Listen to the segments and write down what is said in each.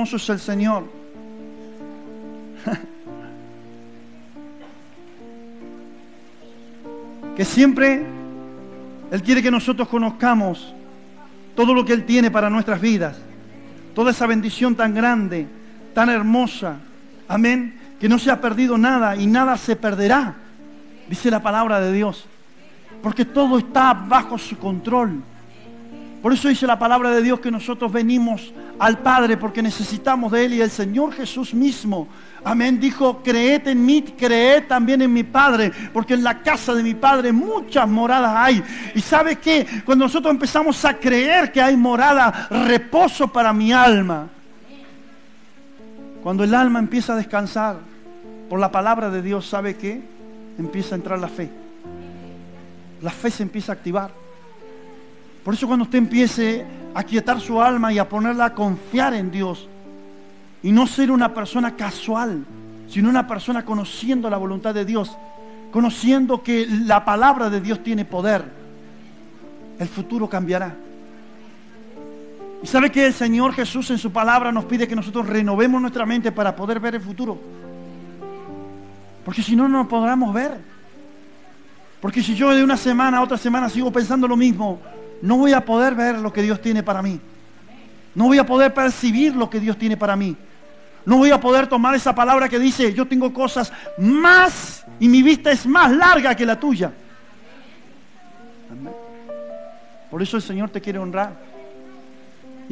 hermoso es el Señor. Que siempre Él quiere que nosotros conozcamos todo lo que Él tiene para nuestras vidas. Toda esa bendición tan grande, tan hermosa. Amén. Que no se ha perdido nada y nada se perderá. Dice la palabra de Dios. Porque todo está bajo su control. Por eso dice la palabra de Dios que nosotros venimos al Padre porque necesitamos de Él. Y el Señor Jesús mismo, amén, dijo: creed en mí, creed también en mi Padre, porque en la casa de mi Padre muchas moradas hay. Y ¿sabe qué? Cuando nosotros empezamos a creer que hay morada, reposo para mi alma. Cuando el alma empieza a descansar por la palabra de Dios, ¿sabe qué? Empieza a entrar la fe. La fe se empieza a activar. Por eso cuando usted empiece a quietar su alma y a ponerla a confiar en Dios y no ser una persona casual, sino una persona conociendo la voluntad de Dios, conociendo que la palabra de Dios tiene poder, el futuro cambiará. Y sabe que el Señor Jesús en su palabra nos pide que nosotros renovemos nuestra mente para poder ver el futuro. Porque si no, no lo podremos ver. Porque si yo de una semana a otra semana sigo pensando lo mismo, no voy a poder ver lo que Dios tiene para mí. No voy a poder percibir lo que Dios tiene para mí. No voy a poder tomar esa palabra que dice: yo tengo cosas más y mi vista es más larga que la tuya. Amén. Por eso el Señor te quiere honrar.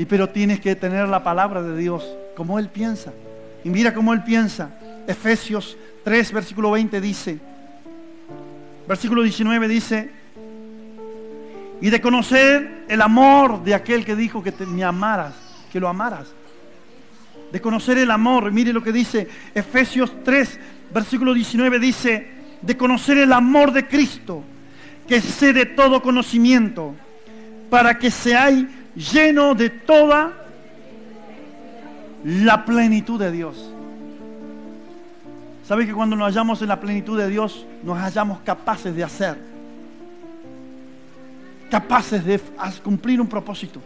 Pero tienes que tener la palabra de Dios como Él piensa. Y mira cómo Él piensa. Efesios 3, versículo 20 dice, versículo 19 dice: y de conocer el amor de aquel que dijo que me amaras, que lo amaras. De conocer el amor, mire lo que dice Efesios 3, versículo 19 dice: de conocer el amor de Cristo, que excede todo conocimiento, para que seáis lleno de toda la plenitud de Dios. ¿Sabe que cuando nos hallamos en la plenitud de Dios, nos hallamos capaces de hacer? Capaces de cumplir un propósito.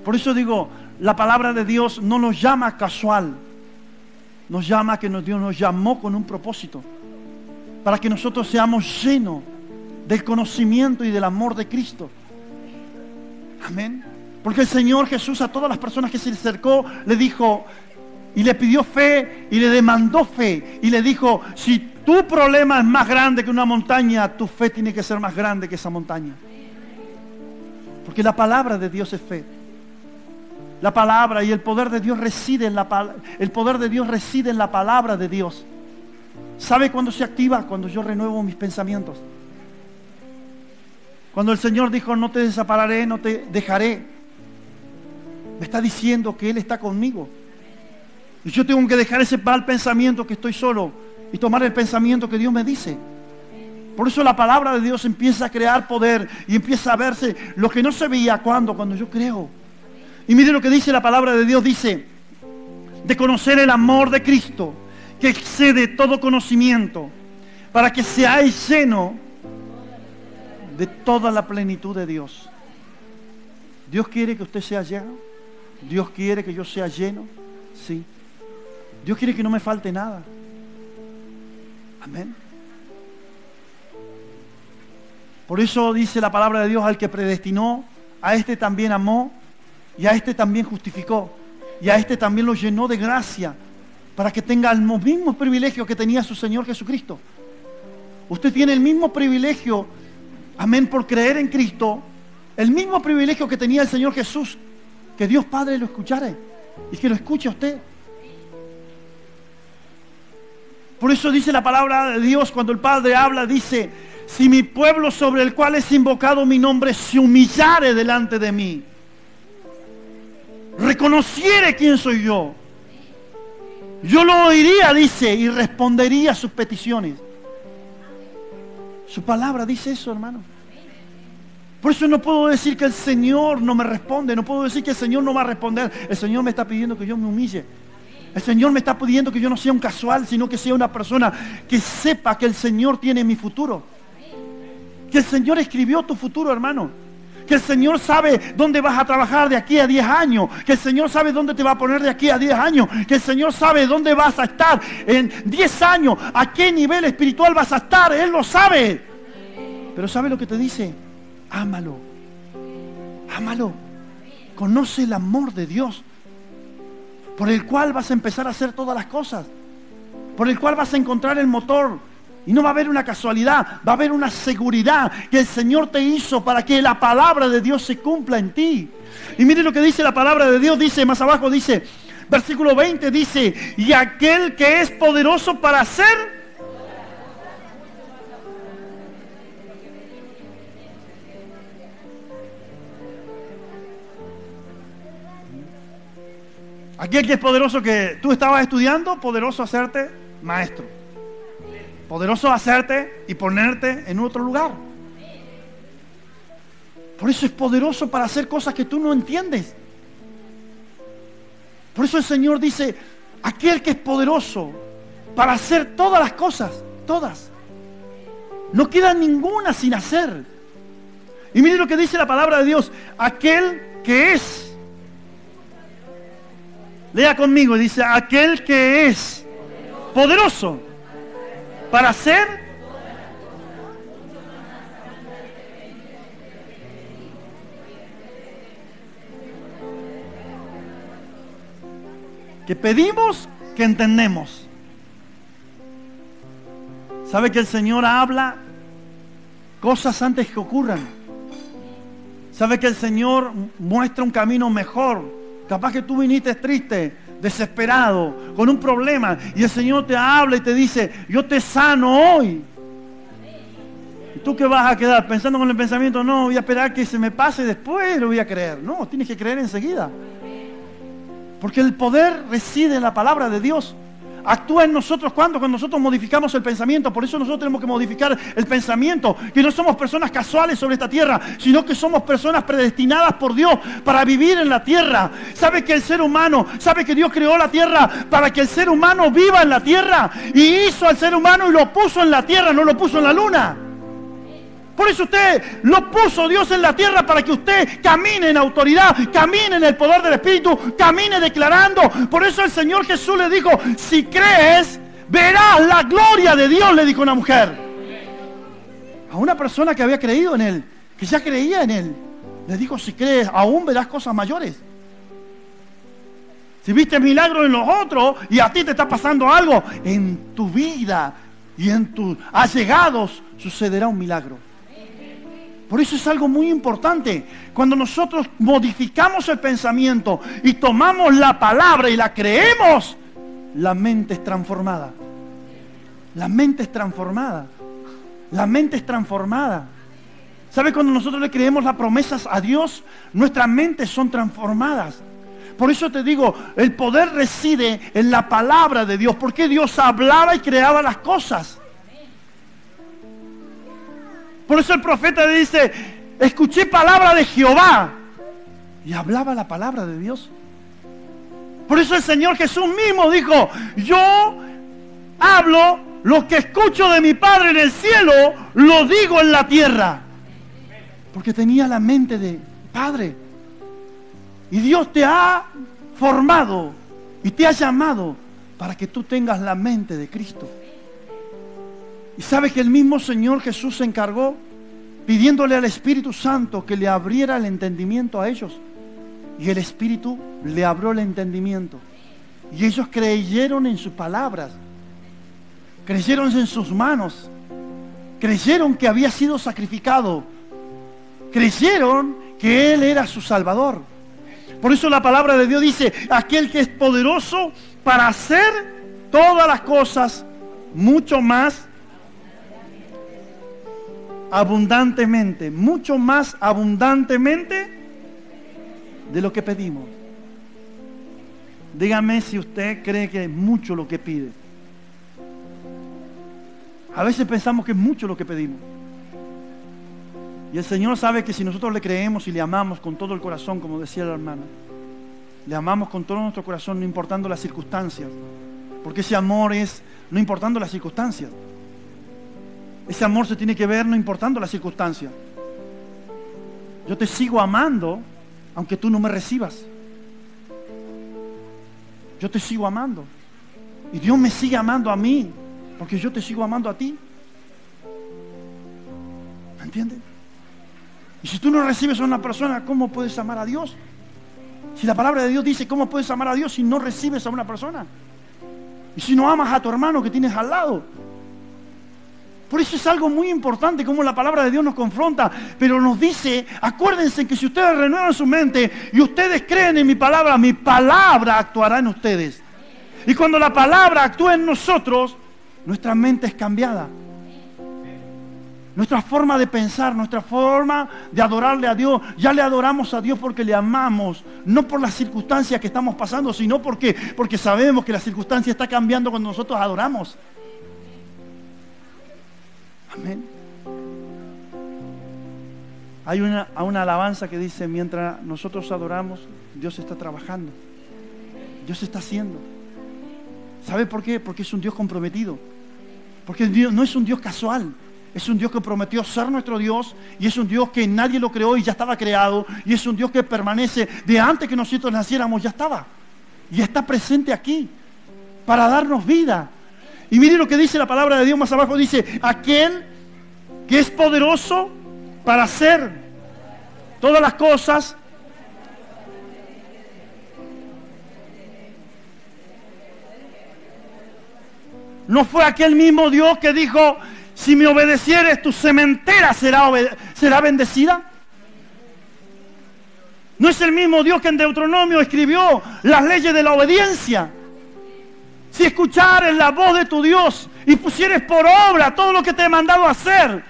Por eso digo, la palabra de Dios no nos llama casual. Nos llama que Dios nos llamó con un propósito. Para que nosotros seamos llenos del conocimiento y del amor de Cristo. Amén. Porque el Señor Jesús a todas las personas que se le acercó le dijo y le pidió fe y le demandó fe y le dijo: si tu problema es más grande que una montaña, tu fe tiene que ser más grande que esa montaña. Porque la palabra de Dios es fe. La palabra y el poder de Dios reside en el poder de Dios reside en la palabra de Dios. ¿Sabe cuándo se activa? Cuando yo renuevo mis pensamientos. Cuando el Señor dijo: no te desampararé, no te dejaré, me está diciendo que Él está conmigo. Y yo tengo que dejar ese mal pensamiento que estoy solo y tomar el pensamiento que Dios me dice. Por eso la palabra de Dios empieza a crear poder y empieza a verse lo que no se veía. Cuando yo creo. Y mire lo que dice la palabra de Dios. Dice: de conocer el amor de Cristo, que excede todo conocimiento, para que seáis llenos de toda la plenitud de Dios. Dios quiere que usted sea lleno. Dios quiere que yo sea lleno. Sí. Dios quiere que no me falte nada. Amén. Por eso dice la palabra de Dios: al que predestinó, a este también amó, y a este también justificó, y a este también lo llenó de gracia, para que tenga los mismos privilegios que tenía su Señor Jesucristo. Usted tiene el mismo privilegio, amén, por creer en Cristo, el mismo privilegio que tenía el Señor Jesús, que Dios Padre lo escuchara y que lo escuche a usted. Por eso dice la palabra de Dios, cuando el Padre habla, dice: si mi pueblo sobre el cual es invocado mi nombre se humillare delante de mí, reconociere quién soy yo lo oiría, dice, y respondería a sus peticiones. Su palabra dice eso, hermano. Por eso no puedo decir que el Señor no me responde, no puedo decir que el Señor no va a responder. El Señor me está pidiendo que yo me humille. El Señor me está pidiendo que yo no sea un casual, sino que sea una persona que sepa que el Señor tiene mi futuro. Que el Señor escribió tu futuro, hermano. Que el Señor sabe dónde vas a trabajar de aquí a 10 años. Que el Señor sabe dónde te va a poner de aquí a 10 años. Que el Señor sabe dónde vas a estar en 10 años. A qué nivel espiritual vas a estar. Él lo sabe. Pero ¿sabe lo que te dice? Ámalo. Ámalo. Conoce el amor de Dios, por el cual vas a empezar a hacer todas las cosas. Por el cual vas a encontrar el motor. Y no va a haber una casualidad, va a haber una seguridad que el Señor te hizo para que la palabra de Dios se cumpla en ti. Y mire lo que dice la palabra de Dios, dice más abajo, dice, versículo 20, dice, y aquel que es poderoso para hacer. Aquel que es poderoso, que tú estabas estudiando, poderoso a hacerte maestro. Poderoso a hacerte y ponerte en otro lugar. Por eso es poderoso para hacer cosas que tú no entiendes. Por eso el Señor dice, aquel que es poderoso para hacer todas las cosas, todas. No queda ninguna sin hacer. Y mire lo que dice la palabra de Dios, aquel que es. Lea conmigo, dice, aquel que es poderoso para hacer que pedimos, que entendemos. ¿Sabe que el Señor habla cosas antes que ocurran? ¿Sabe que el Señor muestra un camino mejor? Capaz que tú viniste triste, desesperado, con un problema, y el Señor te habla y te dice, yo te sano hoy. ¿Y tú qué vas a quedar? Pensando con el pensamiento, no, voy a esperar que se me pase y después lo voy a creer. No, tienes que creer enseguida. Porque el poder reside en la palabra de Dios. Actúa en nosotros cuando nosotros modificamos el pensamiento. Por eso nosotros tenemos que modificar el pensamiento. Que no somos personas casuales sobre esta tierra, sino que somos personas predestinadas por Dios para vivir en la tierra. ¿Sabe que el ser humano, sabe que Dios creó la tierra para que el ser humano viva en la tierra? Y hizo al ser humano y lo puso en la tierra, no lo puso en la luna. Por eso usted lo puso Dios en la tierra, para que usted camine en autoridad, camine en el poder del Espíritu, camine declarando. Por eso el Señor Jesús le dijo, si crees, verás la gloria de Dios, le dijo una mujer. A una persona que había creído en Él, que ya creía en Él, le dijo, si crees, aún verás cosas mayores. Si viste milagros en los otros y a ti te está pasando algo, en tu vida y en tus allegados sucederá un milagro. Por eso es algo muy importante. Cuando nosotros modificamos el pensamiento y tomamos la palabra y la creemos, la mente es transformada. La mente es transformada. La mente es transformada. ¿Sabe? Cuando nosotros le creemos las promesas a Dios, nuestras mentes son transformadas. Por eso te digo, el poder reside en la palabra de Dios. Porque Dios hablaba y creaba las cosas. Por eso el profeta le dice, escuché palabra de Jehová. Y hablaba la palabra de Dios. Por eso el Señor Jesús mismo dijo, yo hablo lo que escucho de mi Padre en el cielo, lo digo en la tierra. Porque tenía la mente de Padre. Y Dios te ha formado y te ha llamado para que tú tengas la mente de Cristo. Y sabe que el mismo Señor Jesús se encargó pidiéndole al Espíritu Santo que le abriera el entendimiento a ellos. Y el Espíritu le abrió el entendimiento. Y ellos creyeron en sus palabras. Creyeron en sus manos. Creyeron que había sido sacrificado. Creyeron que Él era su Salvador. Por eso la palabra de Dios dice, aquel que es poderoso para hacer todas las cosas mucho más abundantemente, mucho más abundantemente de lo que pedimos. Dígame si usted cree que es mucho lo que pide. A veces pensamos que es mucho lo que pedimos. Y el Señor sabe que si nosotros le creemos y le amamos con todo el corazón, como decía la hermana, le amamos con todo nuestro corazón, no importando las circunstancias. Porque ese amor es no importando las circunstancias. Ese amor se tiene que ver no importando las circunstancias. Yo te sigo amando aunque tú no me recibas. Yo te sigo amando. Y Dios me sigue amando a mí porque yo te sigo amando a ti. ¿Me entiendes? Y si tú no recibes a una persona, ¿cómo puedes amar a Dios? Si la palabra de Dios dice, ¿cómo puedes amar a Dios si no recibes a una persona? Y si no amas a tu hermano que tienes al lado. Por eso es algo muy importante cómo la palabra de Dios nos confronta, pero nos dice, acuérdense que si ustedes renuevan su mente y ustedes creen en mi palabra actuará en ustedes. Y cuando la palabra actúa en nosotros, nuestra mente es cambiada. Nuestra forma de pensar, nuestra forma de adorarle a Dios, ya le adoramos a Dios porque le amamos, no por las circunstancias que estamos pasando, sino porque sabemos que la circunstancia está cambiando cuando nosotros adoramos. Amén. Hay una alabanza que dice, mientras nosotros adoramos, Dios está trabajando. Dios está haciendo. ¿Sabe por qué? Porque es un Dios comprometido. Porque Dios no es un Dios casual. Es un Dios que prometió ser nuestro Dios. Y es un Dios que nadie lo creó y ya estaba creado. Y es un Dios que permanece de antes que nosotros naciéramos, ya estaba. Y está presente aquí para darnos vida. Y mire lo que dice la palabra de Dios más abajo. Dice, aquel que es poderoso para hacer todas las cosas. ¿No fue aquel mismo Dios que dijo, si me obedecieres, tu sementera será bendecida? ¿No es el mismo Dios que en Deuteronomio escribió las leyes de la obediencia? Si escuchares la voz de tu Dios y pusieres por obra todo lo que te he mandado hacer,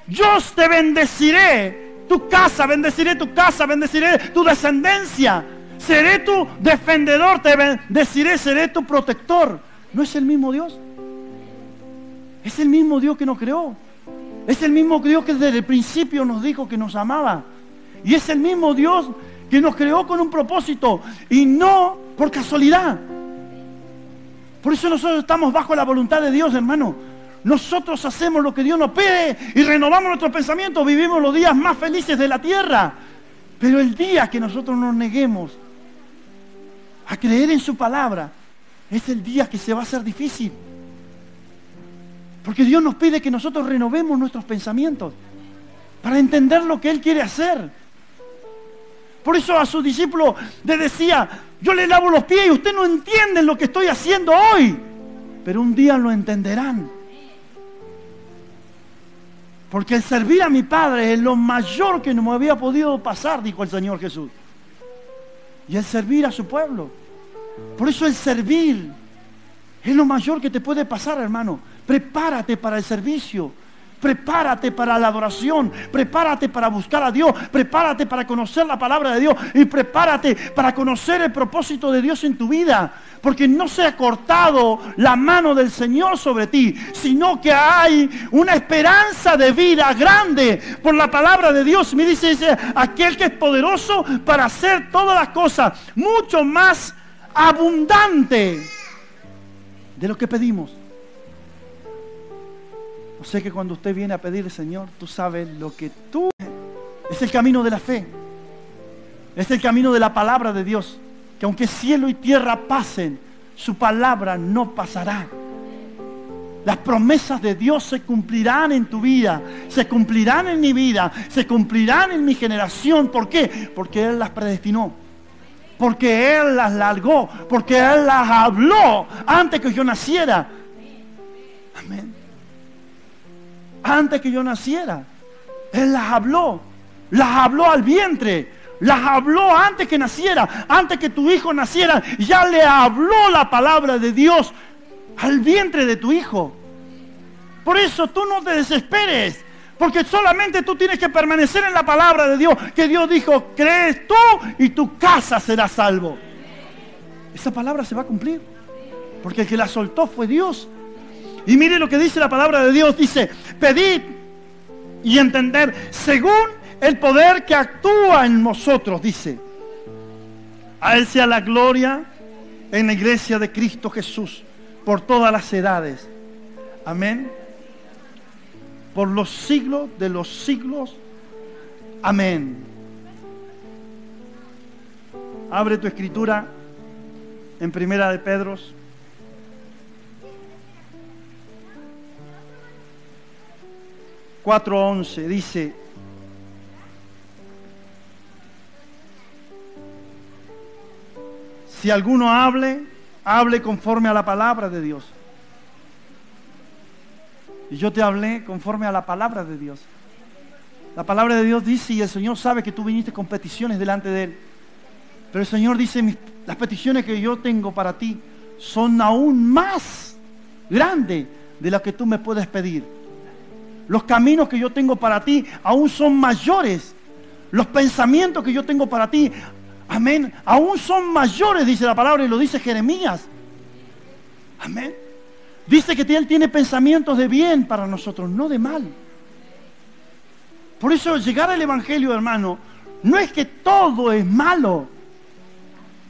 yo te bendeciré tu casa, bendeciré tu descendencia. Seré tu defendedor, te bendeciré, seré tu protector. ¿No es el mismo Dios? Es el mismo Dios que nos creó. Es el mismo Dios que desde el principio nos dijo que nos amaba. Y es el mismo Dios que nos creó con un propósito y no por casualidad. Por eso nosotros estamos bajo la voluntad de Dios, hermano. Nosotros hacemos lo que Dios nos pide y renovamos nuestros pensamientos. Vivimos los días más felices de la tierra. Pero el día que nosotros nos neguemos a creer en su palabra, es el día que se va a hacer difícil. Porque Dios nos pide que nosotros renovemos nuestros pensamientos para entender lo que Él quiere hacer. Por eso a sus discípulos les decía, yo les lavo los pies y ustedes no entienden lo que estoy haciendo hoy, pero un día lo entenderán. Porque el servir a mi Padre es lo mayor que no me había podido pasar, dijo el Señor Jesús. Y el servir a su pueblo. Por eso el servir es lo mayor que te puede pasar, hermano. Prepárate para el servicio. Prepárate para la adoración. Prepárate para buscar a Dios. Prepárate para conocer la palabra de Dios. Y prepárate para conocer el propósito de Dios en tu vida. Porque no se ha cortado la mano del Señor sobre ti, sino que hay una esperanza de vida grande por la palabra de Dios. Me dice aquel que es poderoso para hacer todas las cosas mucho más abundante de lo que pedimos. O sea que cuando usted viene a pedirle, Señor, tú sabes lo que tú... Es el camino de la fe. Es el camino de la palabra de Dios. Que aunque cielo y tierra pasen, su palabra no pasará. Las promesas de Dios se cumplirán en tu vida, se cumplirán en mi vida, se cumplirán en mi generación. ¿Por qué? Porque Él las predestinó. Porque Él las largó, porque Él las habló antes que yo naciera. Amén. Antes que yo naciera, Él las habló al vientre, las habló antes que naciera, antes que tu hijo naciera, ya le habló la palabra de Dios al vientre de tu hijo. Por eso tú no te desesperes, porque solamente tú tienes que permanecer en la palabra de Dios, que Dios dijo, crees tú y tu casa será salvo. Esa palabra se va a cumplir, porque el que la soltó fue Dios. Y mire lo que dice la palabra de Dios, dice, pedid y entender según el poder que actúa en nosotros, dice. A Él sea la gloria en la iglesia de Cristo Jesús, por todas las edades. Amén. Por los siglos de los siglos. Amén. Abre tu escritura en Primera de Pedro 4:11. Dice: si alguno hable conforme a la palabra de Dios. Y yo te hablé conforme a la palabra de Dios. La palabra de Dios dice, y el Señor sabe que tú viniste con peticiones delante de Él. Pero el Señor dice, las peticiones que yo tengo para ti son aún más grandes de las que tú me puedes pedir. Los caminos que yo tengo para ti aún son mayores. Los pensamientos que yo tengo para ti, amén, aún son mayores, dice la palabra, y lo dice Jeremías. Amén. Dice que Él tiene pensamientos de bien para nosotros, no de mal. Por eso llegar al Evangelio, hermano, no es que todo es malo.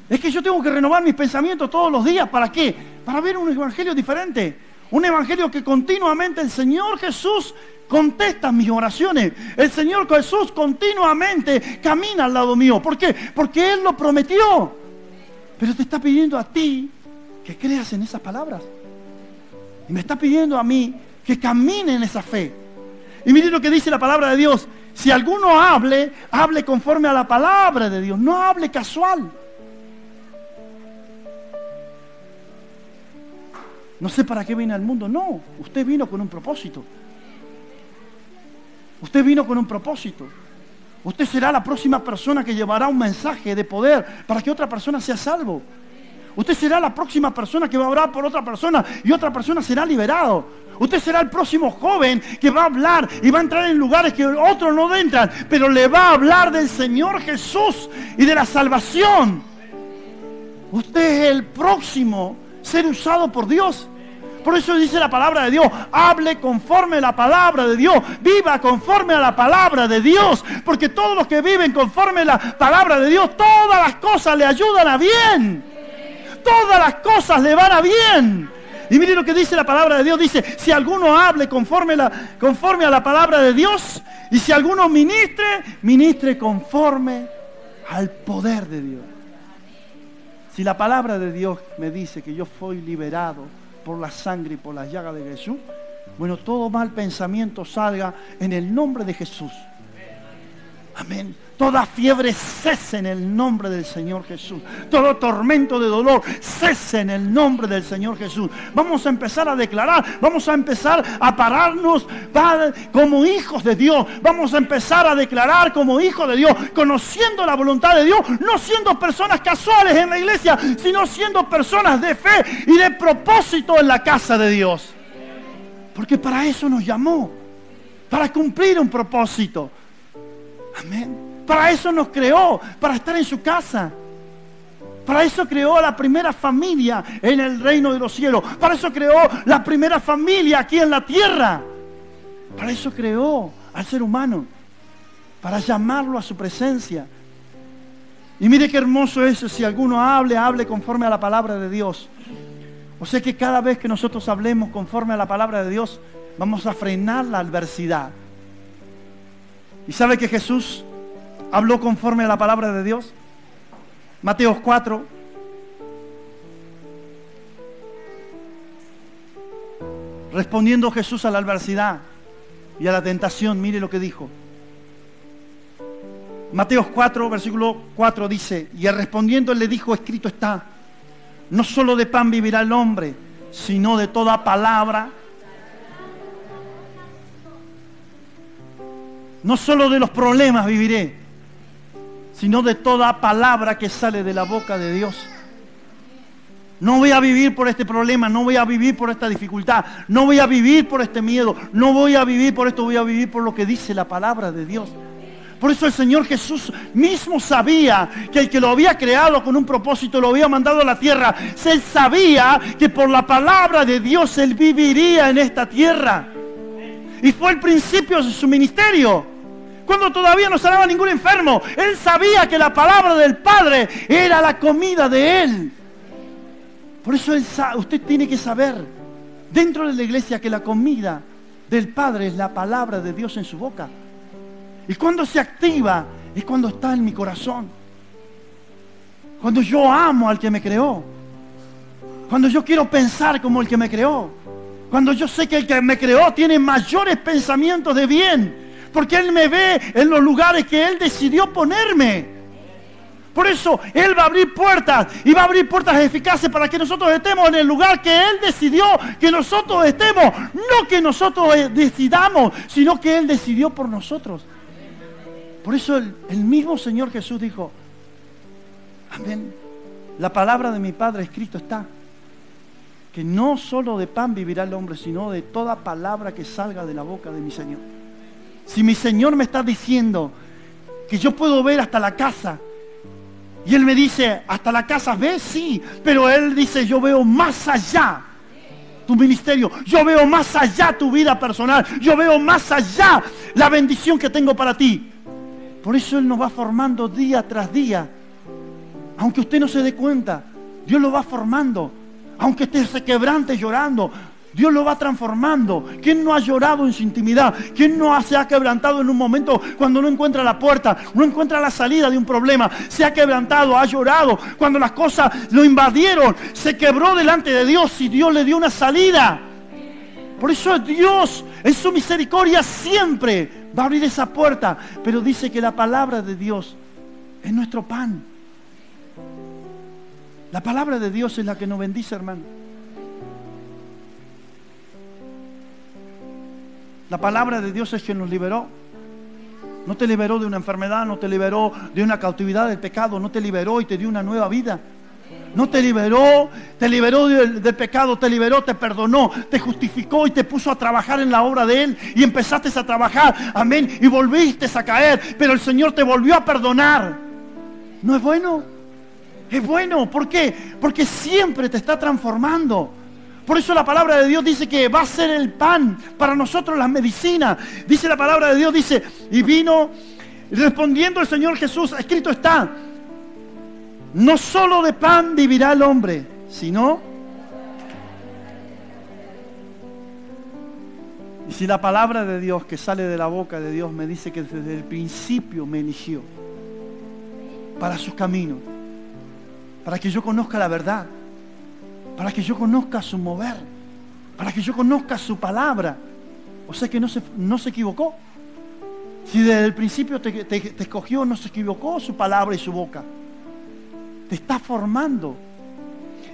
Es que yo tengo que renovar mis pensamientos todos los días. ¿Para qué? Para ver un Evangelio diferente. Un Evangelio que continuamente el Señor Jesús contesta mis oraciones. El Señor Jesús continuamente camina al lado mío. ¿Por qué? Porque Él lo prometió. Pero te está pidiendo a ti que creas en esas palabras. Y me está pidiendo a mí que camine en esa fe. Y mire lo que dice la palabra de Dios. Si alguno hable conforme a la palabra de Dios. No hable casual. No sé para qué viene al mundo. No, usted vino con un propósito. Usted vino con un propósito. Usted será la próxima persona que llevará un mensaje de poder para que otra persona sea salvo. Usted será la próxima persona que va a orar por otra persona y otra persona será liberado. Usted será el próximo joven que va a hablar y va a entrar en lugares que otros no entran, pero le va a hablar del Señor Jesús y de la salvación. Usted es el próximo ser usado por Dios. Por eso dice la palabra de Dios, hable conforme a la palabra de Dios, viva conforme a la palabra de Dios, porque todos los que viven conforme a la palabra de Dios, todas las cosas le ayudan a bien. Todas las cosas le van a bien. Y mire lo que dice la palabra de Dios. Dice, si alguno hable conforme a la palabra de Dios, y si alguno ministre conforme al poder de Dios. Si la palabra de Dios me dice que yo fui liberado por la sangre y por las llagas de Jesús, bueno, todo mal pensamiento salga en el nombre de Jesús. Amén. Toda fiebre cese en el nombre del Señor Jesús. Todo tormento de dolor cese en el nombre del Señor Jesús. Vamos a empezar a declarar, vamos a empezar a pararnos, Padre, como hijos de Dios. Vamos a empezar a declarar como hijos de Dios, conociendo la voluntad de Dios, no siendo personas casuales en la iglesia, sino siendo personas de fe y de propósito en la casa de Dios. Porque para eso nos llamó, para cumplir un propósito. Amén. Para eso nos creó, para estar en su casa. Para eso creó a la primera familia en el reino de los cielos. Para eso creó la primera familia aquí en la tierra. Para eso creó al ser humano. Para llamarlo a su presencia. Y mire qué hermoso es, si alguno hable conforme a la palabra de Dios. O sea que cada vez que nosotros hablemos conforme a la palabra de Dios, vamos a frenar la adversidad. ¿Y sabe que Jesús habló conforme a la palabra de Dios? Mateo 4. Respondiendo Jesús a la adversidad y a la tentación, mire lo que dijo. Mateo 4, versículo 4 dice, y respondiendo él le dijo, escrito está, no solo de pan vivirá el hombre, sino de toda palabra. No solo de los problemas viviré, sino de toda palabra que sale de la boca de Dios. No voy a vivir por este problema, no voy a vivir por esta dificultad, no voy a vivir por este miedo, no voy a vivir por esto, voy a vivir por lo que dice la palabra de Dios. Por eso el Señor Jesús mismo sabía que el que lo había creado con un propósito, lo había mandado a la tierra. Él sabía que por la palabra de Dios Él viviría en esta tierra. Y fue el principio de su ministerio. Cuando todavía no sanaba ningún enfermo, Él sabía que la palabra del Padre era la comida de Él. Por eso usted tiene que saber, dentro de la iglesia, que la comida del Padre es la palabra de Dios en su boca. Y cuando se activa es cuando está en mi corazón. Cuando yo amo al que me creó. Cuando yo quiero pensar como el que me creó. Cuando yo sé que el que me creó tiene mayores pensamientos de bien. Porque Él me ve en los lugares que Él decidió ponerme. Por eso Él va a abrir puertas. Y va a abrir puertas eficaces para que nosotros estemos en el lugar que Él decidió que nosotros estemos. No que nosotros decidamos, sino que Él decidió por nosotros. Por eso el mismo Señor Jesús dijo, amén, la palabra de mi Padre escrito está, que no solo de pan vivirá el hombre, sino de toda palabra que salga de la boca de mi Señor. Si mi Señor me está diciendo que yo puedo ver hasta la casa, y Él me dice, ¿hasta la casa ves? Sí, pero Él dice, yo veo más allá tu ministerio, yo veo más allá tu vida personal, yo veo más allá la bendición que tengo para ti. Por eso Él nos va formando día tras día. Aunque usted no se dé cuenta, Dios lo va formando. Aunque usted se quebrante llorando, Dios lo va transformando. ¿Quién no ha llorado en su intimidad? ¿Quién no se ha quebrantado en un momento cuando no encuentra la puerta, no encuentra la salida de un problema? Se ha quebrantado, ha llorado. Cuando las cosas lo invadieron, se quebró delante de Dios y Dios le dio una salida. Por eso Dios, en su misericordia, siempre va a abrir esa puerta. Pero dice que la palabra de Dios es nuestro pan. La palabra de Dios es la que nos bendice, hermano. La palabra de Dios es quien nos liberó. No te liberó de una enfermedad, no te liberó de una cautividad del pecado, no te liberó y te dio una nueva vida. No te liberó del pecado, te liberó, te perdonó, te justificó y te puso a trabajar en la obra de Él. Y empezaste a trabajar, amén, y volviste a caer, pero el Señor te volvió a perdonar. ¿No es bueno? Es bueno, ¿por qué? Porque siempre te está transformando. Por eso la palabra de Dios dice que va a ser el pan para nosotros, la medicina. Dice la palabra de Dios, dice, y vino, respondiendo el Señor Jesús, escrito está, no solo de pan vivirá el hombre, sino... Y si la palabra de Dios que sale de la boca de Dios me dice que desde el principio me eligió para sus caminos, para que yo conozca la verdad, para que yo conozca su mover, para que yo conozca su palabra. O sea que no se equivocó. Si desde el principio te escogió, no se equivocó su palabra y su boca. Te está formando.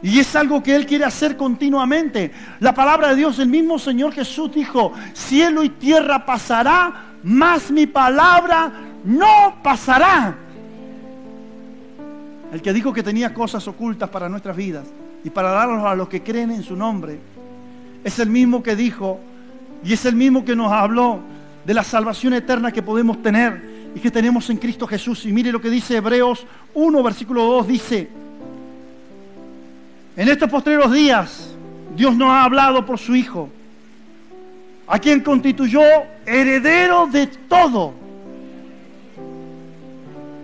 Y es algo que Él quiere hacer continuamente. La palabra de Dios, el mismo Señor Jesús dijo, cielo y tierra pasará, mas mi palabra no pasará. El que dijo que tenía cosas ocultas para nuestras vidas y para darlos a los que creen en su nombre, es el mismo que dijo y es el mismo que nos habló de la salvación eterna que podemos tener y que tenemos en Cristo Jesús. Y mire lo que dice Hebreos 1, versículo 2, dice, en estos postreros días Dios nos ha hablado por su Hijo, a quien constituyó heredero de todo.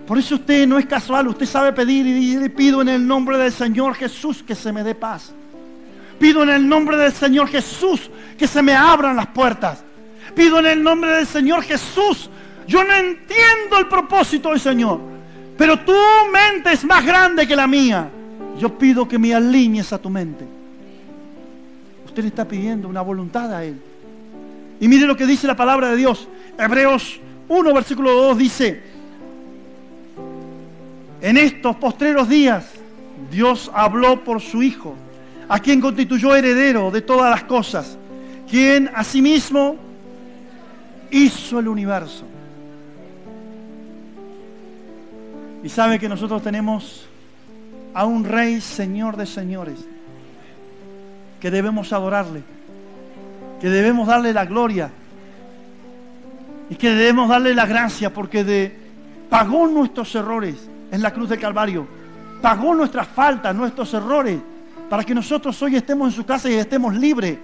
Por eso usted no es casual, usted sabe pedir y le pido en el nombre del Señor Jesús que se me dé paz. Pido en el nombre del Señor Jesús que se me abran las puertas. Pido en el nombre del Señor Jesús. Yo no entiendo el propósito del Señor, pero tu mente es más grande que la mía. Yo pido que me alinees a tu mente. Usted le está pidiendo una voluntad a Él. Y mire lo que dice la palabra de Dios. Hebreos 1, versículo 2 dice, en estos postreros días Dios habló por su Hijo, a quien constituyó heredero de todas las cosas, quien asimismo hizo el universo. Y sabe que nosotros tenemos a un Rey, Señor de señores, que debemos adorarle, que debemos darle la gloria y que debemos darle la gracia, porque pagó nuestros errores en la cruz del Calvario, pagó nuestras faltas, nuestros errores, para que nosotros hoy estemos en su casa y estemos libres,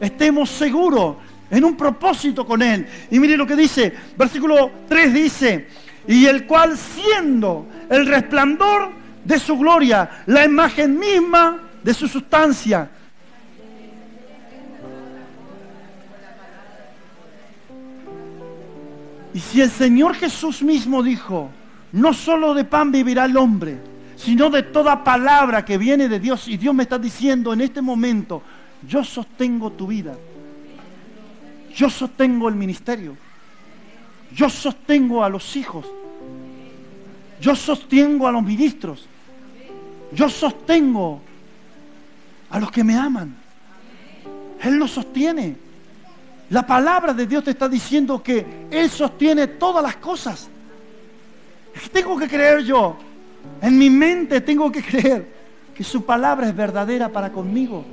estemos seguros, en un propósito con Él. Y mire lo que dice, versículo 3 dice, y el cual siendo el resplandor de su gloria, la imagen misma de su sustancia. Y si el Señor Jesús mismo dijo, no solo de pan vivirá el hombre, sino de toda palabra que viene de Dios, y Dios me está diciendo en este momento, yo sostengo tu vida, yo sostengo el ministerio, yo sostengo a los hijos, yo sostengo a los ministros, yo sostengo a los que me aman. Él lo sostiene. La palabra de Dios te está diciendo que Él sostiene todas las cosas. Tengo que creer yo, en mi mente tengo que creer que su palabra es verdadera para conmigo,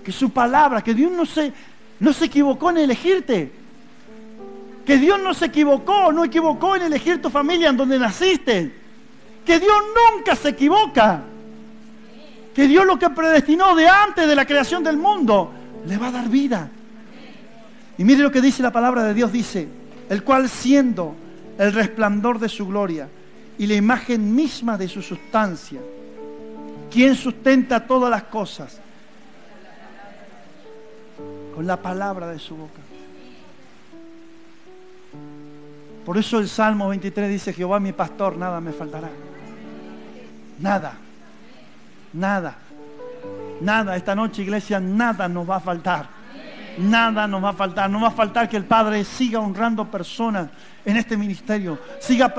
que su palabra, que Dios no se equivocó en elegirte, que Dios no equivocó en elegir tu familia en donde naciste, que Dios nunca se equivoca, que Dios lo que predestinó de antes de la creación del mundo le va a dar vida. Y mire lo que dice la palabra de Dios, dice, el cual siendo el resplandor de su gloria y la imagen misma de su sustancia, quien sustenta todas las cosas con la palabra de su boca. Por eso el Salmo 23 dice, Jehová mi pastor, nada me faltará. Nada, nada, nada. Esta noche, iglesia, nada nos va a faltar. Nada nos va a faltar. No va a faltar que el Padre siga honrando personas en este ministerio, siga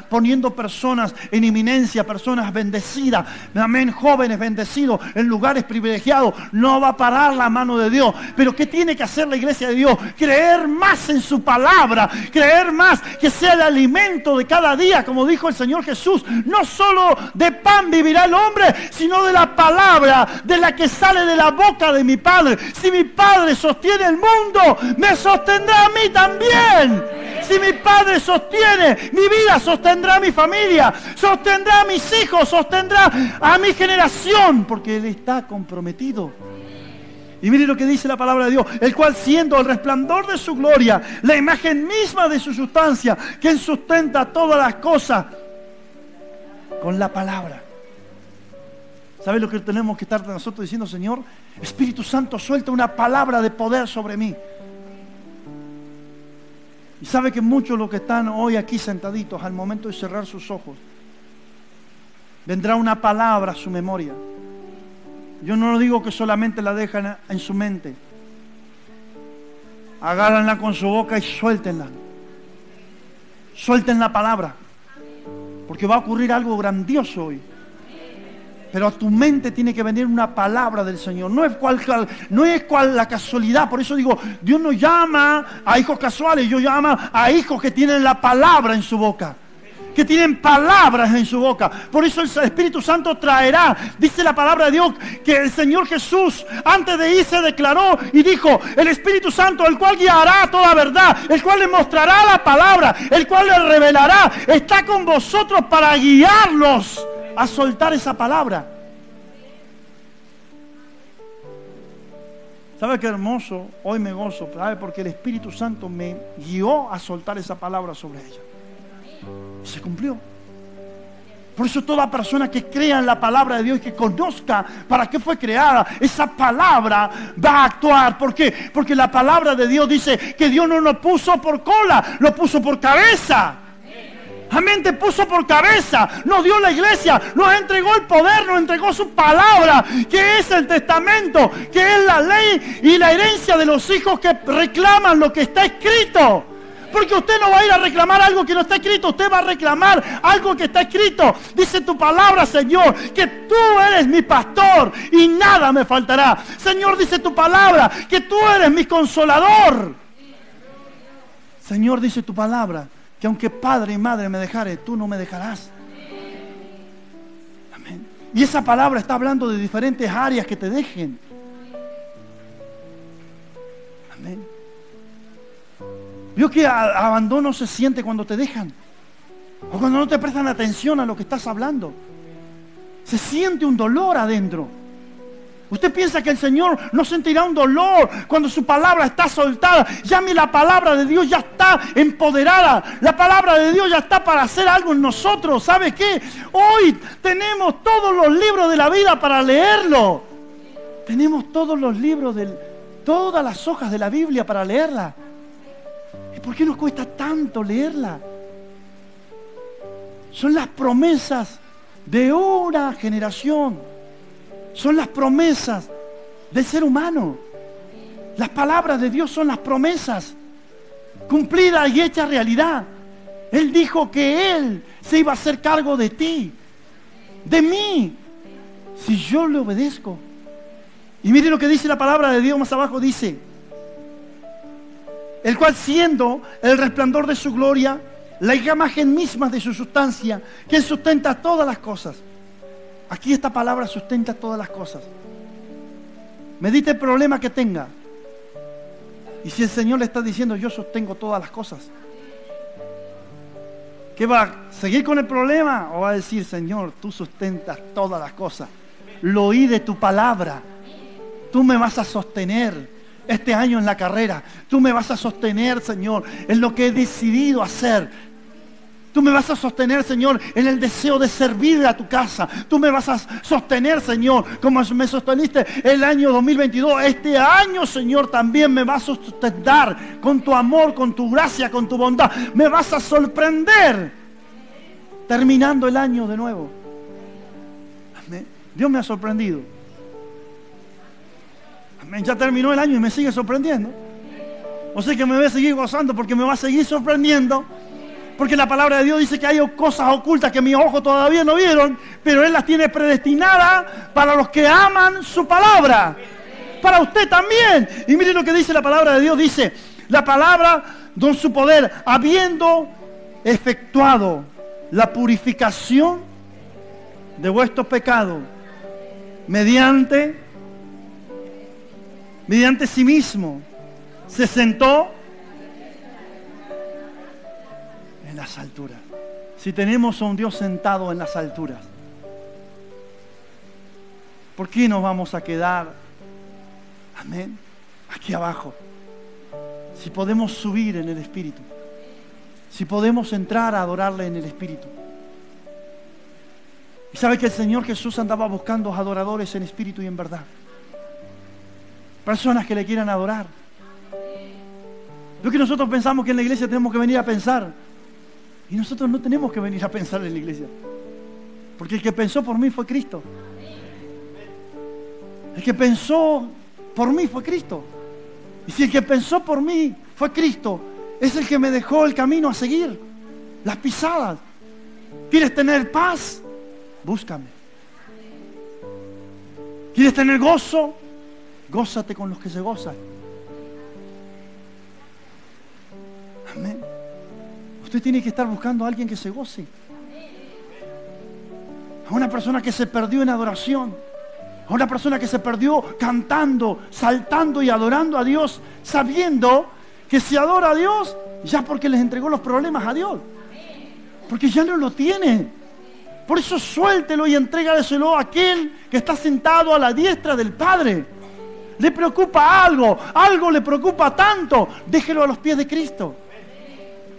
poniendo personas en eminencia, personas bendecidas, amén, jóvenes bendecidos en lugares privilegiados. No va a parar la mano de Dios. Pero ¿qué tiene que hacer la iglesia de Dios? Creer más en su palabra, creer más, que sea el alimento de cada día, como dijo el Señor Jesús. No solo de pan vivirá el hombre, sino de la palabra de la que sale de la boca de mi Padre. Si mi Padre sostiene el mundo, me sostendrá a mí también. Si mi Padre sostiene mi vida, sostendrá a mi familia, sostendrá a mis hijos, sostendrá a mi generación, porque Él está comprometido. Y mire lo que dice la palabra de Dios, el cual siendo el resplandor de su gloria, la imagen misma de su sustancia, quien sustenta todas las cosas con la palabra. ¿Sabe lo que tenemos que estar nosotros diciendo, Señor? Espíritu Santo, suelta una palabra de poder sobre mí. Y sabe que muchos de los que están hoy aquí sentaditos, al momento de cerrar sus ojos, vendrá una palabra a su memoria. Yo no digo que solamente la dejan en su mente. Agárrenla con su boca y suéltenla. Suelten la palabra. Porque va a ocurrir algo grandioso hoy. Pero a tu mente tiene que venir una palabra del Señor. No es cual la casualidad. Por eso digo, Dios no llama a hijos casuales. Dios llama a hijos que tienen la palabra en su boca. Que tienen palabras en su boca. Por eso el Espíritu Santo traerá. Dice la palabra de Dios que el Señor Jesús antes de irse declaró y dijo, el Espíritu Santo, el cual guiará toda verdad, el cual le mostrará la palabra, el cual le revelará, está con vosotros para guiarlos a soltar esa palabra. ¿Sabe qué hermoso? Hoy me gozo, ¿sabe? Porque el Espíritu Santo me guió a soltar esa palabra sobre ella. Y se cumplió. Por eso toda persona que crea en la palabra de Dios y que conozca para qué fue creada, esa palabra va a actuar. ¿Por qué? Porque la palabra de Dios dice que Dios no nos puso por cola, lo puso por cabeza. Amén, te puso por cabeza, nos dio la iglesia, nos entregó el poder, nos entregó su palabra, que es el testamento, que es la ley y la herencia de los hijos que reclaman lo que está escrito. Porque usted no va a ir a reclamar algo que no está escrito, usted va a reclamar algo que está escrito. Dice tu palabra, Señor, que tú eres mi pastor y nada me faltará. Señor, dice tu palabra, que tú eres mi consolador. Señor, dice tu palabra, que aunque padre y madre me dejare, tú no me dejarás. Amén. Y esa palabra está hablando de diferentes áreas que te dejen. Amén. Vio que abandono se siente cuando te dejan. O cuando no te prestan atención a lo que estás hablando. Se siente un dolor adentro. Usted piensa que el Señor no sentirá un dolor cuando su palabra está soltada. Ya la palabra de Dios ya está empoderada. La palabra de Dios ya está para hacer algo en nosotros. ¿Sabe qué? Hoy tenemos todos los libros de la vida para leerlo. Tenemos todos los libros, todas las hojas de la Biblia para leerla. por qué nos cuesta tanto leerla? Son las promesas de una generación. Son las promesas del ser humano. Las palabras de Dios son las promesas cumplidas y hechas realidad. Él dijo que Él se iba a hacer cargo de ti, de mí, si yo le obedezco. Y mire lo que dice la palabra de Dios más abajo, dice: el cual siendo el resplandor de su gloria, la imagen misma de su sustancia, que sustenta todas las cosas. Aquí esta palabra sustenta todas las cosas. Medite el problema que tenga. Y si el Señor le está diciendo, yo sostengo todas las cosas, ¿qué va a seguir con el problema? ¿O va a decir, Señor, tú sustentas todas las cosas? Lo oí de tu palabra. Tú me vas a sostener este año en la carrera. Tú me vas a sostener, Señor, en lo que he decidido hacer. Tú me vas a sostener, Señor, en el deseo de servir a tu casa. Tú me vas a sostener, Señor, como me sosteniste el año 2022. Este año, Señor, también me vas a sustentar con tu amor, con tu gracia, con tu bondad. Me vas a sorprender terminando el año de nuevo. Amén. Dios me ha sorprendido. Amén. Ya terminó el año y me sigue sorprendiendo. O sea que me voy a seguir gozando porque me va a seguir sorprendiendo. Porque la palabra de Dios dice que hay cosas ocultas que mis ojos todavía no vieron, pero Él las tiene predestinadas para los que aman su palabra. Para usted también. Y mire lo que dice la palabra de Dios. Dice, la palabra con su poder, habiendo efectuado la purificación de vuestros pecados, mediante sí mismo, se sentó en las alturas. Si tenemos a un Dios sentado en las alturas, ¿por qué nos vamos a quedar, amén, aquí abajo? Si podemos subir en el Espíritu, si podemos entrar a adorarle en el Espíritu. Y sabe que el Señor Jesús andaba buscando adoradores en espíritu y en verdad. Personas que le quieran adorar. Lo que nosotros pensamos que en la iglesia tenemos que venir a pensar. Y nosotros no tenemos que venir a pensar en la iglesia. Porque el que pensó por mí fue Cristo. El que pensó por mí fue Cristo. Y si el que pensó por mí fue Cristo, es el que me dejó el camino a seguir, las pisadas. ¿Quieres tener paz? Búscame. ¿Quieres tener gozo? Gózate con los que se gozan. Amén. Usted tiene que estar buscando a alguien que se goce. A una persona que se perdió en adoración. A una persona que se perdió cantando, saltando y adorando a Dios, sabiendo que si adora a Dios, ya porque les entregó los problemas a Dios. Porque ya no lo tiene. Por eso suéltelo y entrégaselo a aquel que está sentado a la diestra del Padre. Le preocupa algo le preocupa tanto, déjelo a los pies de Cristo.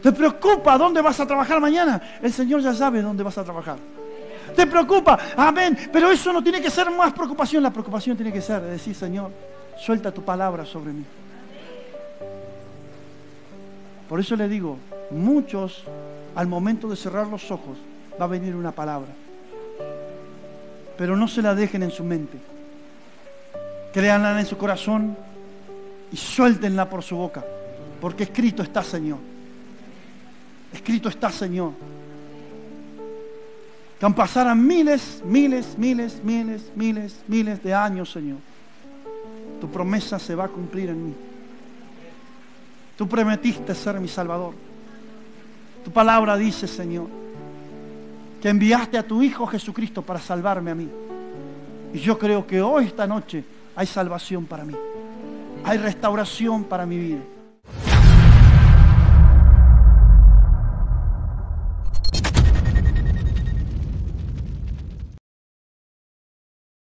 ¿Te preocupa dónde vas a trabajar mañana? El Señor ya sabe dónde vas a trabajar. ¿Te preocupa? Amén. Pero eso no tiene que ser más preocupación. La preocupación tiene que ser de decir, Señor, suelta tu palabra sobre mí. Por eso le digo, muchos al momento de cerrar los ojos va a venir una palabra. Pero no se la dejen en su mente. Créanla en su corazón y suéltenla por su boca. Porque escrito está, Señor. Escrito está, Señor. Que han pasado miles de años, Señor. Tu promesa se va a cumplir en mí. Tú prometiste ser mi Salvador. Tu palabra dice, Señor, que enviaste a tu Hijo Jesucristo para salvarme a mí. Y yo creo que hoy, esta noche, hay salvación para mí. Hay restauración para mi vida.